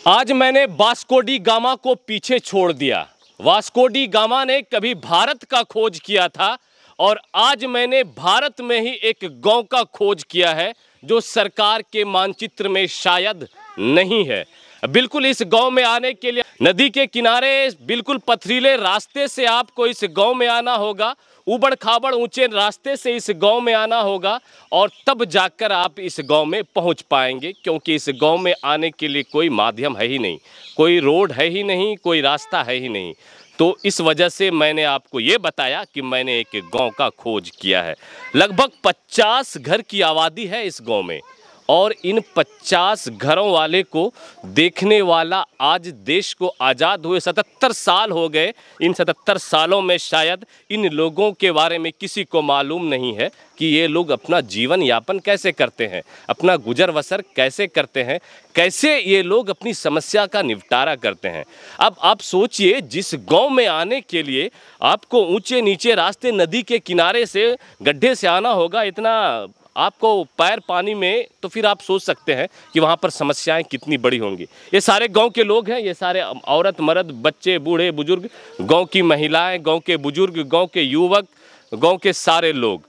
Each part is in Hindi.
आज मैंने वास्को डी गामा को पीछे छोड़ दिया। वास्को डी गामा ने कभी भारत का खोज किया था और आज मैंने भारत में ही एक गांव का खोज किया है जो सरकार के मानचित्र में शायद नहीं है। बिल्कुल इस गांव में आने के लिए नदी के किनारे बिल्कुल पथरीले रास्ते से आपको इस गांव में आना होगा, उबड़ खाबड़ ऊंचे रास्ते से इस गांव में आना होगा और तब जाकर आप इस गांव में पहुंच पाएंगे, क्योंकि इस गांव में आने के लिए कोई माध्यम है ही नहीं, कोई रोड है ही नहीं, कोई रास्ता है ही नहीं। तो इस वजह से मैंने आपको ये बताया कि मैंने एक गांव का खोज किया है। लगभग 50 घर की आबादी है इस गांव में और इन 50 घरों वाले को देखने वाला आज देश को आज़ाद हुए 77 साल हो गए। इन 77 सालों में शायद इन लोगों के बारे में किसी को मालूम नहीं है कि ये लोग अपना जीवन यापन कैसे करते हैं, अपना गुजर बसर कैसे करते हैं, कैसे ये लोग अपनी समस्या का निपटारा करते हैं। अब आप सोचिए, जिस गांव में आने के लिए आपको ऊंचे नीचे रास्ते, नदी के किनारे से गड्ढे से आना होगा, इतना आपको पैर पानी में, तो फिर आप सोच सकते हैं कि वहाँ पर समस्याएं कितनी बड़ी होंगी। ये सारे गांव के लोग हैं, ये सारे औरत मर्द बच्चे बूढ़े बुजुर्ग, गांव की महिलाएं, गांव के बुजुर्ग, गांव के युवक, गांव के सारे लोग।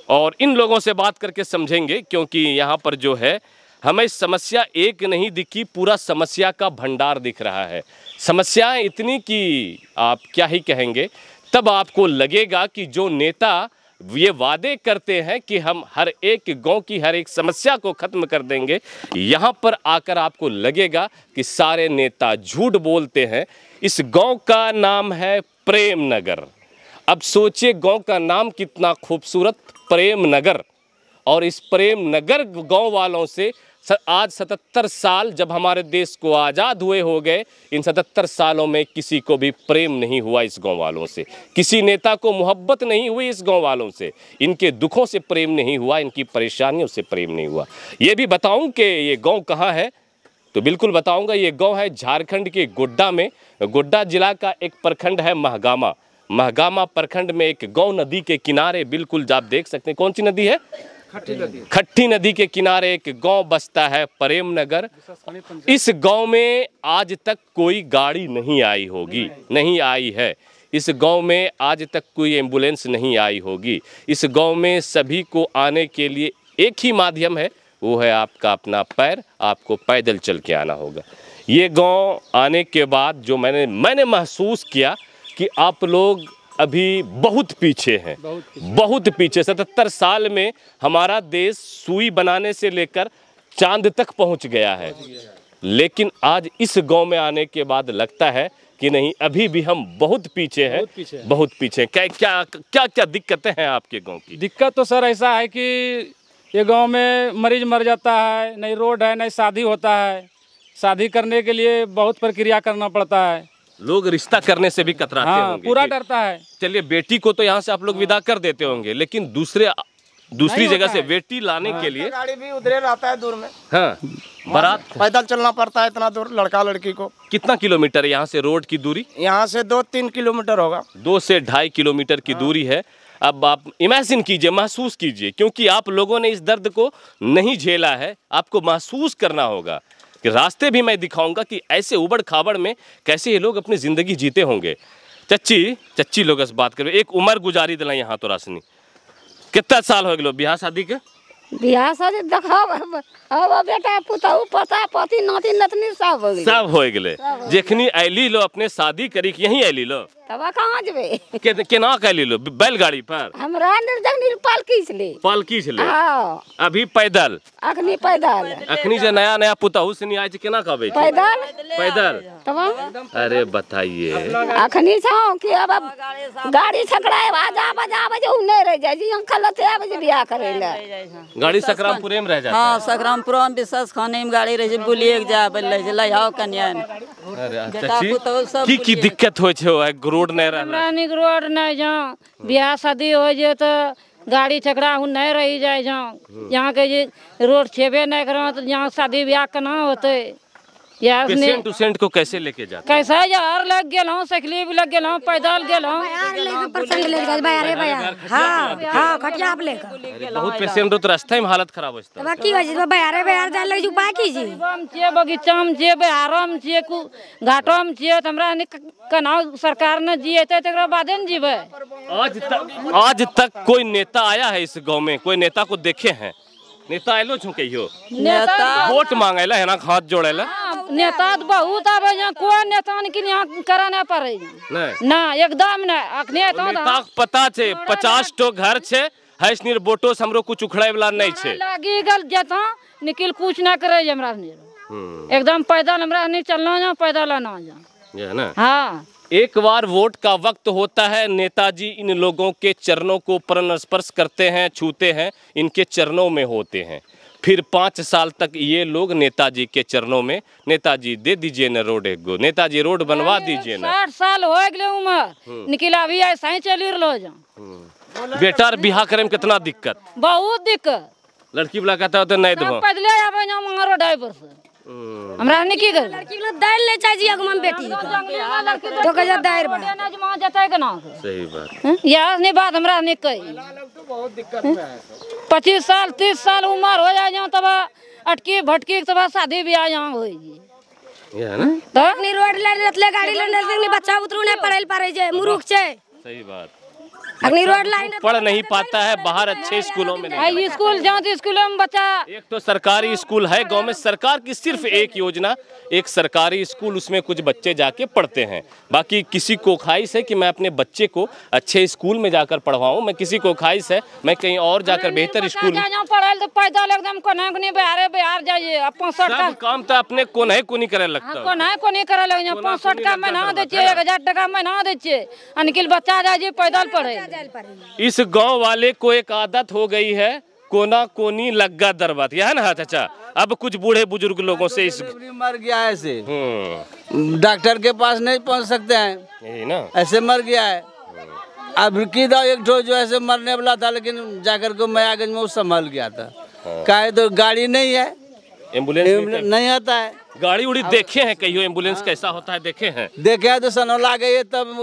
और इन लोगों से बात करके समझेंगे, क्योंकि यहाँ पर जो है हमें समस्या एक नहीं दिखी, पूरा समस्या का भंडार दिख रहा है। समस्याएँ इतनी कि आप क्या ही कहेंगे। तब आपको लगेगा कि जो नेता ये वादे करते हैं कि हम हर एक गांव की हर एक समस्या को खत्म कर देंगे, यहाँ पर आकर आपको लगेगा कि सारे नेता झूठ बोलते हैं। इस गांव का नाम है प्रेम नगर। अब सोचिए, गांव का नाम कितना खूबसूरत, प्रेम नगर। और इस प्रेम नगर गांव वालों से आज 77 साल, जब हमारे देश को आज़ाद हुए हो गए, इन 77 सालों में किसी को भी प्रेम नहीं हुआ इस गांव वालों से, किसी नेता को मोहब्बत नहीं हुई इस गांव वालों से, इनके दुखों से प्रेम नहीं हुआ, इनकी परेशानियों से प्रेम नहीं हुआ। ये भी बताऊं कि ये गांव कहाँ है, तो बिल्कुल बताऊंगा। ये गांव है झारखंड के गोड्डा में। गोड्डा जिला का एक प्रखंड है महगामा। महगामा प्रखंड में एक गाँव नदी के किनारे, बिल्कुल आप देख सकते हैं, कौन सी नदी है? खट्टी नदी के किनारे एक गांव बसता है प्रेम नगर। इस गांव में आज तक कोई गाड़ी नहीं आई होगी, नहीं आई है। इस गांव में आज तक कोई एम्बुलेंस नहीं आई होगी। इस गांव में सभी को आने के लिए एक ही माध्यम है, वो है आपका अपना पैर, आपको पैदल चल के आना होगा। ये गांव आने के बाद जो मैंने महसूस किया कि आप लोग अभी बहुत पीछे हैं, बहुत पीछे। 77 साल में हमारा देश सुई बनाने से लेकर चांद तक पहुंच गया है, लेकिन आज इस गांव में आने के बाद लगता है कि नहीं, अभी भी हम बहुत पीछे हैं, बहुत पीछे। क्या दिक्कतें हैं आपके गांव की? दिक्कत तो सर ऐसा है कि ये गांव में मरीज मर जाता है, नहीं रोड है, नहीं शादी होता है। शादी करने के लिए बहुत प्रक्रिया करना पड़ता है, लोग रिश्ता करने से भी कतराते होंगे, पूरा डरता है। चलिए, बेटी को तो यहाँ से आप लोग विदा कर देते होंगे, लेकिन दूसरी जगह से बेटी लाने के लिए गाड़ी भी उधरे रहता है दूर में। हाँ, बारात पैदल चलना पड़ता है इतना दूर, लड़का लड़की को। कितना किलोमीटर है यहाँ से रोड की दूरी? यहाँ से 2-3 किलोमीटर होगा। 2 से 2.5 किलोमीटर की दूरी है। अब आप इमेजिन कीजिए, महसूस कीजिए, क्योंकि आप लोगों ने इस दर्द को नहीं झेला है, आपको महसूस करना होगा कि रास्ते भी मैं दिखाऊंगा कि ऐसे उबड़ खाबड़ में कैसे ये लोग अपनी ज़िंदगी जीते होंगे। चच्ची लोग से बात करें, एक उम्र गुजारी दिला यहाँ तो रासनी। कितना साल हो गए बियाह शादी के? बियाह शादी देखाओ अब बेटा पुतहु पोता पोती नाती नतनी सब हो गए, सब हो गए। जखनी ऐली लो अपने शादी करी यहीं ऐली लो, तब कहाँ जबे? केना कैली लो? बैलगाड़ी पर? हमरा निर्जन पालकी चले। अभी पैदल? अखनी पैदल। अखनी से नया पुतहु से नहीं आए केना कहबे? पैदल। तब अरे बताइए, अखनी छौ कि अब गाड़ी छकड़ाए बाजा बजा बजे नहीं रह जाए जी, हम खलते आ बजे बियाह करे ले। गाड़ी सकरामपुरे में रह जाता है। हाँ, सकरामपुर में विशेष खाने में गाड़ी रहे, बुलिए के जा बोले जे लइहाओ कन्या। अरे की दिक्कत होय छै? रोड नहीं रहला, रोड नहीं जाओ, बियाह शादी हो जे तो गाड़ी छकड़ा नहीं रही जाए जाओ। यहाँ के जे रोड छेबे नहीं करो तो यहाँ शादी ब्याह केना होते? या उसने पेशेंट उसेंट को कैसे लेके जाते? कैसा यार लग गेल हूँ, साइकिल भी लग गेल हूँ, पैदल गेल हूँ। हाँ खटिया आप लेकर बहुत पेशेंट तो रास्ते में हालत खराब होता है। की वजह बयारे बयार जाए लग उपाय कीजिए। छिए बगीचा में छिए, बिहारो में छिए, घाटो में छिए, हमरा केनाहू सरकार ने जियेते तकरा बादे न जीवे। आज तक कोई नेता आया है इस गांव में? कोई नेता को देखे हैं? नेता आयलो छो कहियो? नेता वोट मांगेला है ना, हाथ जोड़ेला? नेता तो बहुत आवे, यहाँ कोई नेता के यहाँ करा नहीं पड़े ना, एकदम नहीं। अखने तो नेता पता छे 50 टो घर छे, हैस निर बोटो से हमरो कुछ उखड़े वाला नहीं छे। लागी गल जता निकल कुछ ना करे हमरा एकदम पैदल हमरा नहीं चलना जा, पैदल आना जा। ये है ना? हाँ, एक बार वोट का वक्त होता है, नेताजी इन लोगों के चरणों को स्पर्श करते हैं, छूते हैं, इनके चरणों में होते हैं। फिर 5 साल तक ये लोग नेताजी के चरणों में, नेताजी दे दीजिए न रोड, एक गो नेताजी रोड बनवा दीजिए न। 60 साल हो गए उम्र, निकला भी ऐसा ही चली रहो जा। बेटा बिहार करे में कितना दिक्कत? बहुत दिक्कत। लड़की वाला कहता है तो नहीं देबो। पैदले आवे जा मारो ड्राइवर से हमरा ने की कर लड़की लोग दाल ले चाहिए अगमन बेटी तो कजा दायर बा जमा जता के ना। सही बात। यार ने बात हमरा ने कही। बहुत दिक्कत में है। 25 साल 30 साल उम्र हो जाए तब अटकी भटकी तब शादी ब्याह यहाँ हो ये है ना? तो अपनी रोड ले रतले गाड़ी ले नजर बच्चा उतरू ने पढ़ल पारे जे मुरुख छे। सही बात। अपनी रोड लाइन पढ़ नहीं पाता है, बाहर अच्छे स्कूलों में नहीं। स्कूल जाओ तो स्कूलों में बच्चा एक तो सरकारी स्कूल है गांव में, सरकार की सिर्फ एक योजना, एक सरकारी स्कूल, उसमें कुछ बच्चे जाके पढ़ते हैं। बाकी किसी को ख्वाहिश है कि मैं अपने बच्चे को अच्छे स्कूल में जाकर पढ़वाऊं, मैं किसी को ख्वाहिश है मैं कहीं और जाकर बेहतर स्कूल में पढ़ाई तो पैदल एकदम कोने बिहार जाइए। अपन सब काम तो अपने को नहीं करे लगता, कोने करे लगे 65 का महीना दे 1000 टका महीना दे अनकिल बच्चा जाइए पैदल पढ़े। इस गांव वाले को एक आदत हो गई है, कोना कोनी लग्गा दरबात, यह है ना चाचा? अब कुछ बूढ़े बुजुर्ग लोगों से इस मर गया है ऐसे, डॉक्टर के पास नहीं पहुंच सकते हैं, यही ना, ऐसे मर गया है। अब की दो एक ठो जो ऐसे मरने वाला था, लेकिन जाकर के मयागंज में वो संभल गया था। काहे तो गाड़ी नहीं है, एम्बुलेंस नहीं आता है। गाड़ी उड़ी देखे हैं कहियो? एम्बुलेंस कैसा होता है देखे हैं? देखे हैं तो सनौला गए तब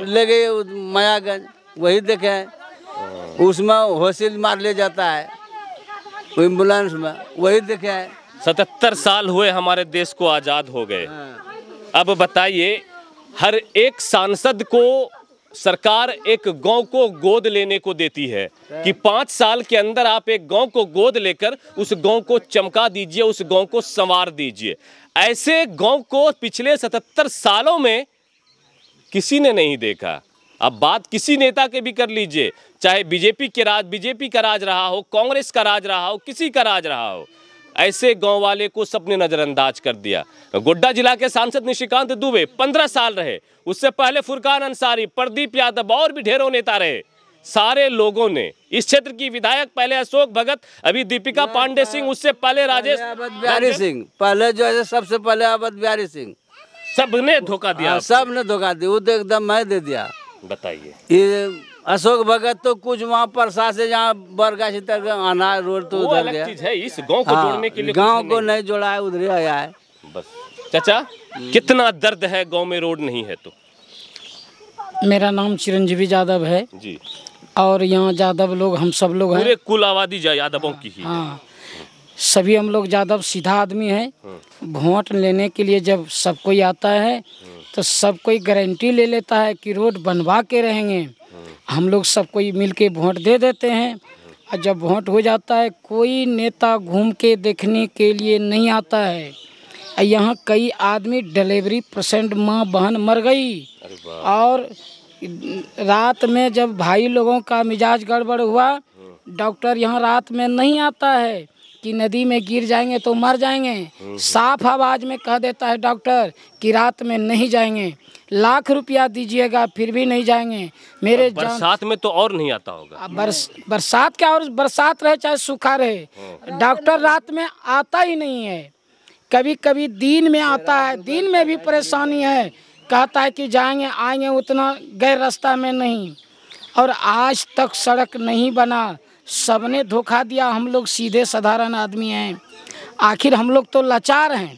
ले गए मयागंज, वही देखे हैं। उसमें होसिल मार ले जाता है एम्बुलेंस में, वही देखे हैं। 77 साल हुए हमारे देश को आज़ाद हो गए। अब बताइए, हर एक सांसद को सरकार एक गांव को गोद लेने को देती है कि 5 साल के अंदर आप एक गांव को गोद लेकर उस गांव को चमका दीजिए, उस गांव को संवार दीजिए। ऐसे गांव को पिछले 77 सालों में किसी ने नहीं देखा। अब बात किसी नेता के भी कर लीजिए, चाहे बीजेपी का राज रहा हो, कांग्रेस का राज रहा हो, किसी का राज रहा हो, ऐसे गांव वाले को सबने नजरअंदाज कर दिया। गोड्डा जिला के सांसद निशिकांत दुबे 15 साल रहे, उससे पहले फुरकान अंसारी, प्रदीप यादव और भी ढेरों नेता रहे। सारे लोगों ने इस क्षेत्र की विधायक, पहले अशोक भगत, अभी दीपिका पांडे सिंह, उससे पहले राजेश बिहारी सिंह, पहले जो है सबसे पहले अवध बिहारी सिंह, सबने धोखा दिया। सबने धोखा दिया, वो तो एकदम मैं दे दिया। बताइए, ये अशोक भगत तो कुछ वहाँ प्रसाद से जहाँ बरगाछी तक आना रोड तो उधर गया। चीज है, इस गांव को जोड़ने के लिए गांव को नहीं जोड़ा है, उधर आया है बस। चाचा, कितना दर्द है गांव में रोड नहीं है तो? मेरा नाम चिरंजीवी यादव है जी, और यहाँ यादव लोग हम सब लोग हैं, पूरे कुल आबादी यादवों की ही। हाँ, सभी हम लोग यादव सीधा आदमी हैं। वोट लेने के लिए जब सब कोई आता है तो सब कोई गारंटी ले लेता है कि रोड बनवा के रहेंगे। हम लोग सब कोई मिल के वोट दे देते हैं, और जब वोट हो जाता है कोई नेता घूम के देखने के लिए नहीं आता है। यहाँ कई आदमी डिलीवरी पेशेंट माँ बहन मर गई, और रात में जब भाई लोगों का मिजाज गड़बड़ हुआ, डॉक्टर यहाँ रात में नहीं आता है कि नदी में गिर जाएंगे तो मर जाएंगे। साफ आवाज़ में कह देता है डॉक्टर कि रात में नहीं जाएंगे, लाख रुपया दीजिएगा फिर भी नहीं जाएंगे। मेरे बरसात में तो और नहीं आता होगा। बरसात क्या, और बरसात रहे चाहे सूखा रहे, डॉक्टर रात में आता ही नहीं है। कभी कभी दिन में आता है, दिन में भी परेशानी है, कहता है कि जाएंगे आएंगे, उतना गए रास्ता में नहीं। और आज तक सड़क नहीं बना, सबने धोखा दिया। हम लोग सीधे साधारण आदमी हैं, आखिर हम लोग तो लाचार हैं।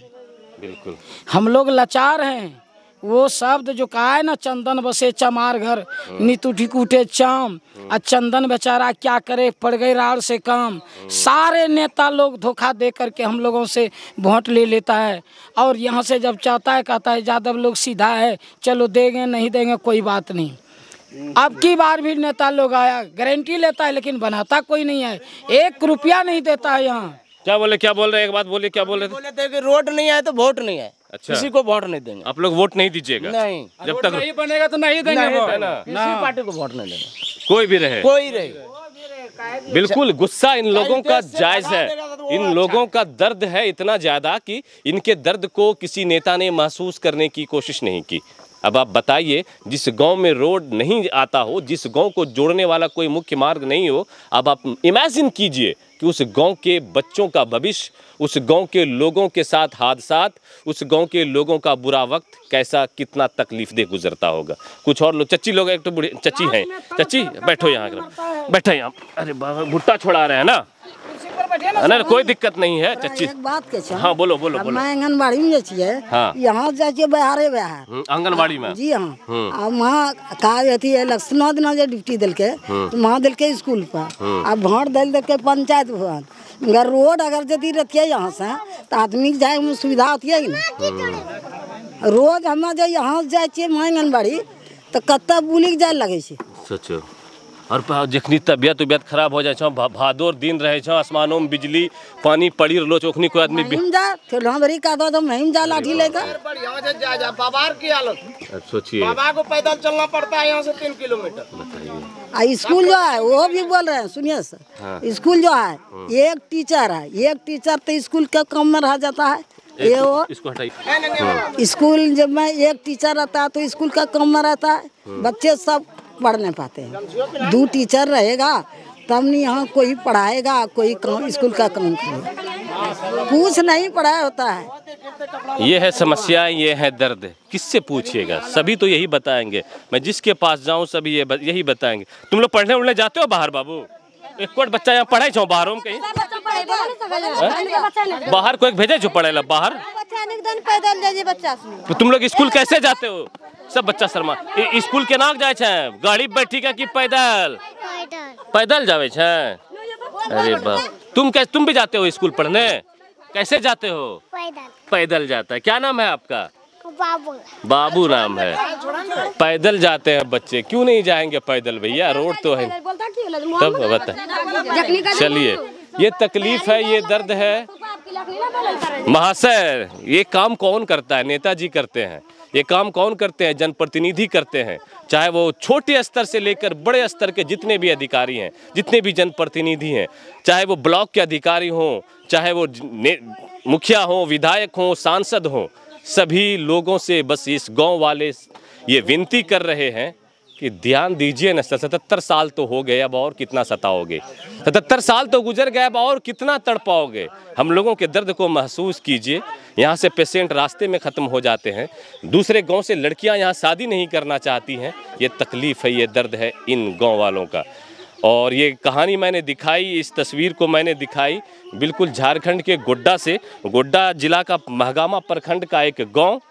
बिल्कुल हम लोग लाचार हैं। वो शब्द जो कहा है ना, चंदन बसे चमार घर, नीतू ठिकूटे चाम, और चंदन बेचारा क्या करे, पड़ गई राड़ से काम। सारे नेता लोग धोखा दे करके हम लोगों से वोट ले लेता है, और यहाँ से जब चाहता है कहता है यादव लोग सीधा है, चलो देंगे नहीं देंगे कोई बात नहीं। अब की बार भी नेता लोग आया, गारंटी लेता है लेकिन बनाता कोई नहीं है, 1 रुपया नहीं देता है यहाँ। क्या बोल रहे हैं? एक बात बोलिए, क्या बोल रहे थे? बोले थे कि रोड नहीं आए तो वोट नहीं है। अच्छा, किसी को वोट नहीं देंगे। आप लोग वोट नहीं दीजिएगा? नहीं, जब तक नहीं बनेगा तो नहीं देंगे वोट। है ना, किसी पार्टी को वोट नहीं देंगे, कोई भी रहे, कोई रहे। बिल्कुल गुस्सा इन लोगों का जायज है। इन लोगों का दर्द है इतना ज्यादा कि इनके दर्द को किसी नेता ने महसूस करने की कोशिश नहीं की। अब आप बताइए, जिस गांव में रोड नहीं आता हो, जिस गांव को जोड़ने वाला कोई मुख्य मार्ग नहीं हो, अब आप इमेजिन कीजिए कि उस गांव के बच्चों का भविष्य, उस गांव के लोगों के साथ हादसात, उस गांव के लोगों का बुरा वक्त कैसा, कितना तकलीफ दे गुजरता होगा। कुछ और लोग, चच्ची लोग, एक तो बूढ़ी चच्ची हैं, चच्ची बैठो यहाँ, बैठो यहाँ। अरे बाबा, भुट्टा छोड़ा रहे हैं ना? ना, कोई दिक्कत नहीं है चच्ची। एक बात के छै, हाँ बोलो बोलो बोलो। मैं आंगनबाड़ी में जाइ छियै, हाँ, यहाँ जाइ छियै बिहार आंगनबाड़ी में। जी हाँ, अब वहाँ का अथी इलेक्शन 9 दिन जे ड्यूटी दिलके, वहाँ दिलके स्कूल पर, अब वोट दिलके पंचायत भवन। अगर रोड अगर यदि रखिए यहाँ से तो आदमी के जाए में सुविधा होती है ना। रोज हम जो यहाँ जाइ छियै आंगनबाड़ी तो कत्ता बुली जाए लगे छै। सोचो, और जखनी तबियत उबियत खराब हो जाए, भादोर दिन रहे, आसमानों में बिजली पानी पड़ी रहो, चोखनी कोई आदमी लाठी लेकर बाबार की हालत सोचिए। बाबा को पैदल चलना पड़ता है यहाँ से 3 किलोमीटर। स्कूल जो है वो भी बोल रहे हैं, सुनिए सर। हाँ। स्कूल जो है, एक टीचर है, एक टीचर तो स्कूल के कम में रह जाता है। ये वो स्कूल जब में एक टीचर रहता है तो स्कूल का कम में रहता है, बच्चे सब पढ़ नहीं पाते हैं। 2 टीचर रहेगा तब नहीं यहाँ कोई पढ़ाएगा, कोई काम स्कूल का काम करेगा, कुछ नहीं पढ़ाया होता है। ये है समस्या, ये है दर्द। किससे पूछिएगा, सभी तो यही बताएंगे। मैं जिसके पास जाऊं सभी यही बताएंगे। तुम लोग पढ़ने उड़ने जाते हो बाहर बाबू? एक कोट बच्चा यहाँ पढ़ाई छो बाहरों में कहीं? बाहर को एक भेजे छो पढ़े ला बाहर? तो तुम लोग स्कूल कैसे जाते हो? सब बच्चा शर्मा। स्कूल के नाक जाए छे, गाड़ी बैठी का कि पैदल? पैदल जावे छे। अरे बाप, तुम भी जाते हो स्कूल पढ़ने? कैसे जाते हो? पैदल जाता है। क्या नाम है आपका? बाबू नाम है। पैदल जाते हैं बच्चे, क्यों नहीं जाएंगे पैदल भैया? रोड तो है। तब बता, चलिए, ये तकलीफ है, ये दर्द है। महाशय, ये काम कौन करता है? नेताजी करते हैं। ये काम कौन करते हैं? जनप्रतिनिधि करते हैं। चाहे वो छोटे स्तर से लेकर बड़े स्तर के जितने भी अधिकारी हैं, जितने भी जनप्रतिनिधि हैं, चाहे वो ब्लॉक के अधिकारी हों, चाहे वो मुखिया हों, विधायक हों, सांसद हों, सभी लोगों से बस इस गांव वाले ये विनती कर रहे हैं कि ध्यान दीजिए न। 77 साल तो हो गए, अब और कितना सताओगे? 77 साल तो गुजर गए, अब और कितना तड़पाओगे? हम लोगों के दर्द को महसूस कीजिए। यहाँ से पेशेंट रास्ते में ख़त्म हो जाते हैं, दूसरे गांव से लड़कियाँ यहाँ शादी नहीं करना चाहती हैं। ये तकलीफ़ है, ये दर्द है इन गांव वालों का। और ये कहानी मैंने दिखाई, इस तस्वीर को मैंने दिखाई बिल्कुल झारखंड के गोड्डा से। गोड्डा जिला का महगामा प्रखंड का एक गांव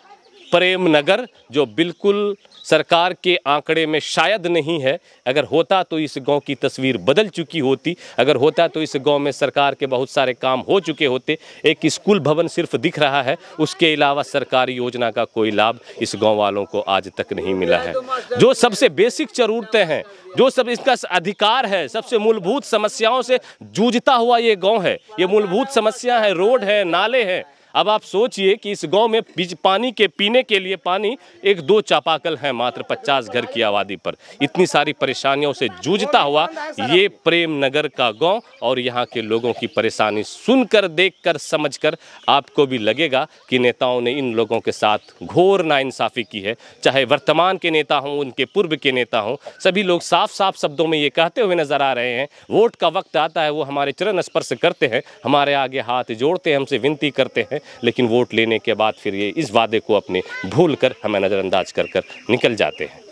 प्रेम नगर, जो बिल्कुल सरकार के आंकड़े में शायद नहीं है। अगर होता तो इस गांव की तस्वीर बदल चुकी होती। अगर होता तो इस गांव में सरकार के बहुत सारे काम हो चुके होते। एक स्कूल भवन सिर्फ दिख रहा है, उसके अलावा सरकारी योजना का कोई लाभ इस गांव वालों को आज तक नहीं मिला है। जो सबसे बेसिक ज़रूरतें हैं, जो सब इसका अधिकार है, सबसे मूलभूत समस्याओं से जूझता हुआ ये गाँव है। ये मूलभूत समस्या है, रोड है, नाले हैं। अब आप सोचिए कि इस गांव में पानी के पीने के लिए पानी 1-2 चापाकल हैं मात्र 50 घर की आबादी पर। इतनी सारी परेशानियों से जूझता हुआ ये प्रेम नगर का गांव, और यहाँ के लोगों की परेशानी सुनकर, देखकर, समझकर आपको भी लगेगा कि नेताओं ने इन लोगों के साथ घोर नाइंसाफ़ी की है। चाहे वर्तमान के नेता हों, उनके पूर्व के नेता हों, सभी लोग साफ साफ शब्दों में ये कहते हुए नजर आ रहे हैं, वोट का वक्त आता है वो हमारे चरण स्पर्श करते हैं, हमारे आगे हाथ जोड़ते हैं, हमसे विनती करते हैं, लेकिन वोट लेने के बाद फिर ये इस वादे को अपने भूल कर हमें नज़रअंदाज कर निकल जाते हैं।